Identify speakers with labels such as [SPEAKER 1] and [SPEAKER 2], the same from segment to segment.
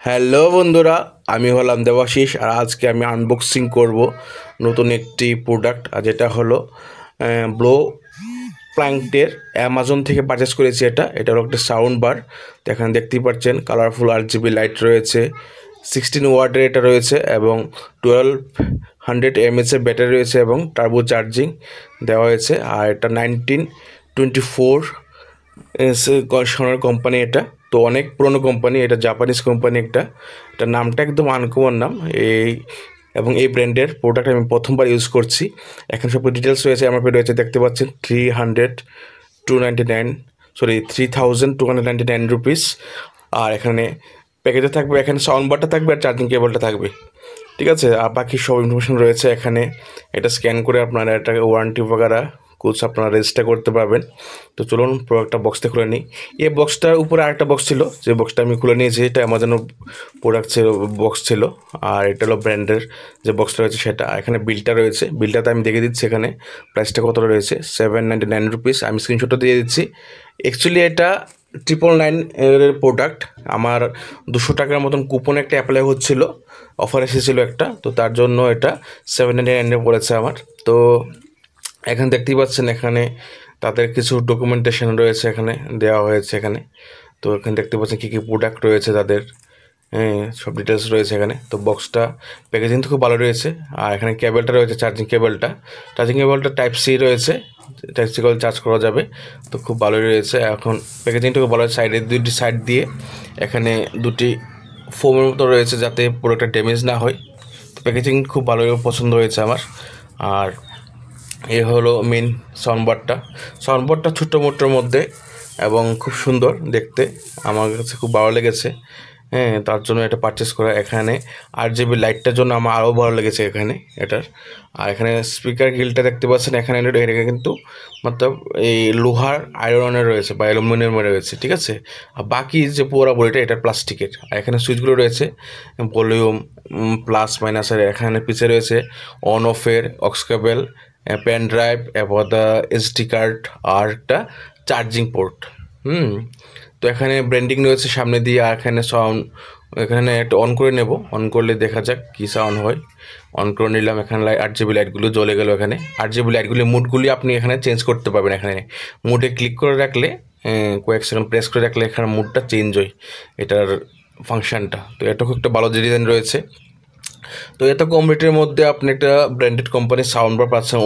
[SPEAKER 1] Hello বন্ধুরা, আমি হলাম দেবাশিস। আর আজকে আমি আনবক্সিং করব নতুন একটি প্রোডাক্ট, আর যেটা হলো ব্লো প্ল্যাঙ্কের অ্যামাজন থেকে পারচেস করেছি। এটা হলো একটা সাউন্ড বার। তো এখানে দেখতেই পাচ্ছেন কালারফুল RGB লাইট রয়েছে, 16 ওয়াটের এটা রয়েছে এবং 1200 mAh ব্যাটারি রয়েছে এবং টার্বো চার্জিং দেওয়া হয়েছে। আর এটা 1924 সোনার কোম্পানি এটা। তো অনেক পুরনো কোম্পানি, এটা জাপানিজ কোম্পানি একটা। এটার নামটা একদম আনকমন নাম। এবং এই ব্র্যান্ডের প্রোডাক্ট আমি প্রথমবার ইউজ করছি। এখানে সব ডিটেলস রয়েছে, এমআরপি রয়েছে, দেখতে পাচ্ছেন 3299 রুপিস। আর এখানে প্যাকেজে থাকবে, এখানে সাউন্ড বারটা থাকবে আর চার্জিং কেবলটা থাকবে, ঠিক আছে। আর বাকি সব ইনফরমেশন রয়েছে এখানে। এটা স্ক্যান করে আপনারা এটাকে ওয়ারেন্টি বগারা কুছ আপনারা রেজিস্টার করতে পারবেন। তো চলুন প্রোডাক্টটা বক্সটা খুলে নিই। এই বক্সটার উপরে আরেকটা বক্স ছিল, যে বক্সটা আমি খুলে নিয়েছি। এটা অ্যামাজনের প্রোডাক্ট ছিল, বক্স ছিল। আর এটা হলো ব্র্যান্ডের যে বক্সটা রয়েছে সেটা। এখানে বিলটা রয়েছে, বিলটাতে আমি দেখে দিচ্ছি এখানে প্রাইসটা কতটা রয়েছে, 799 রুপিস। আমি স্ক্রিনশটটা দিয়ে দিচ্ছি। অ্যাকচুয়ালি এটা 999 এর প্রোডাক্ট। আমার 200 টাকার মতন কুপন একটা অ্যাপ্লাই হচ্ছিলো, অফার এসেছিলো একটা, তো তার জন্য এটা 799 পড়েছে আমার। তো এখানে দেখতেই পাচ্ছেন, এখানে তাদের কিছু ডকুমেন্টেশন রয়েছে, এখানে দেওয়া হয়েছে এখানে। তো এখানে দেখতে পাচ্ছেন কী কী প্রোডাক্ট রয়েছে তাদের, হ্যাঁ সব ডিটেলস রয়েছে এখানে। তো বক্সটা প্যাকেজিং তো খুব ভালো রয়েছে। আর এখানে কেবলটা রয়েছে, চার্জিং কেবলটা টাইপ সি রয়েছে, টাইপ সি কেবল চার্জ করা যাবে। তো খুব ভালোই রয়েছে। এখন প্যাকেজিংটা খুব ভালো, সাইডে দুটি সাইড দিয়ে এখানে দুটি ফোমের মতো রয়েছে, যাতে পুরোটা ড্যামেজ না হয়। তো প্যাকেজিং খুব ভালোই পছন্দ হয়েছে আমার। আর এ হলো মেন সাউন্ডবারটা ছোট্ট মোটোর মধ্যে এবং খুব সুন্দর দেখতে, আমার কাছে খুব ভালো লেগেছে। হ্যাঁ, তার জন্য এটা পারচেস করা। এখানে RGB লাইটটার জন্য আমার আরও ভালো লেগেছে এখানে এটার। আর এখানে স্পিকার গ্রিলটা দেখতে পাচ্ছেন, এখানে এটা কিন্তু মতলব এই লোহার আয়রনের রয়েছে বা অ্যালুমিনিয়ামের রয়েছে, ঠিক আছে। আর বাকি যে পুরো বডিটা এটা প্লাস্টিকের। আর এখানে সুইচগুলো রয়েছে, ভলিউম প্লাস মাইনাসের। এখানে পিছে রয়েছে অন অফের অক্স কেবল, পেন ড্রাইভ এবং দ্য SD কার্ড আর একটা চার্জিং পোর্ট। তো এখানে ব্র্যান্ডিং রয়েছে সামনে দিয়ে। আর এখানে সাউন্ড, এখানে একটা অন করে নেব, অন করলে দেখা যাক কী সাউন্ড হয়। অন করে নিলাম, এখানে RGB লাইটগুলো জ্বলে গেল। এখানে RGB লাইটগুলি মুডগুলি আপনি এখানে চেঞ্জ করতে পারবেন। এখানে মুডে ক্লিক করে রাখলে, কয়েক সেকেন্ড প্রেস করে রাখলে এখানে মুডটা চেঞ্জ হয়, এটার ফাংশনটা। তো এটা খুব একটা ভালো ডিজাইন রয়েছে। তো এত কম রেটের মধ্যে আপনি একটা ব্র্যান্ডেড কোম্পানির সাউন্ড বার পাচ্ছেন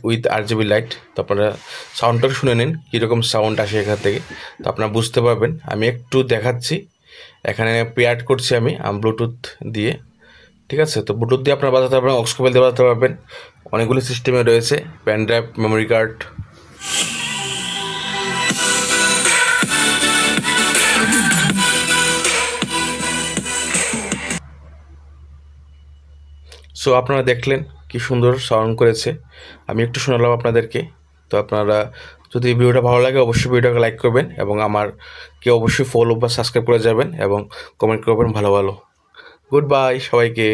[SPEAKER 1] উইথ RGB লাইট। তো আপনারা সাউন্ডটা শুনে নিন কীরকম সাউন্ড আসে এখান থেকে, তো আপনারা বুঝতে পারবেন। আমি একটু দেখাচ্ছি, এখানে পেয়ার্ড করছি আমি ব্লুটুথ দিয়ে, ঠিক আছে। তো ব্লুটুথ দিয়ে আপনারা বাজাতে পারবেন, অক্স কেবল দিয়ে বাজাতে পারবেন। অনেকগুলো সিস্টেমে রয়েছে, pen drive, memory card. So আপনারা দেখলেন কি সুন্দর সাউন্ড করেছে, আমি একটু শোনালাম আপনাদেরকে। তো আপনারা যদি ভিডিওটা ভালো লাগে অবশ্যই ভিডিওটাকে লাইক করবেন এবং আমারকে অবশ্যই ফলো বা সাবস্ক্রাইব করে যাবেন এবং কমেন্ট করবেন ভালো ভালো। গুড বাই সবাইকে।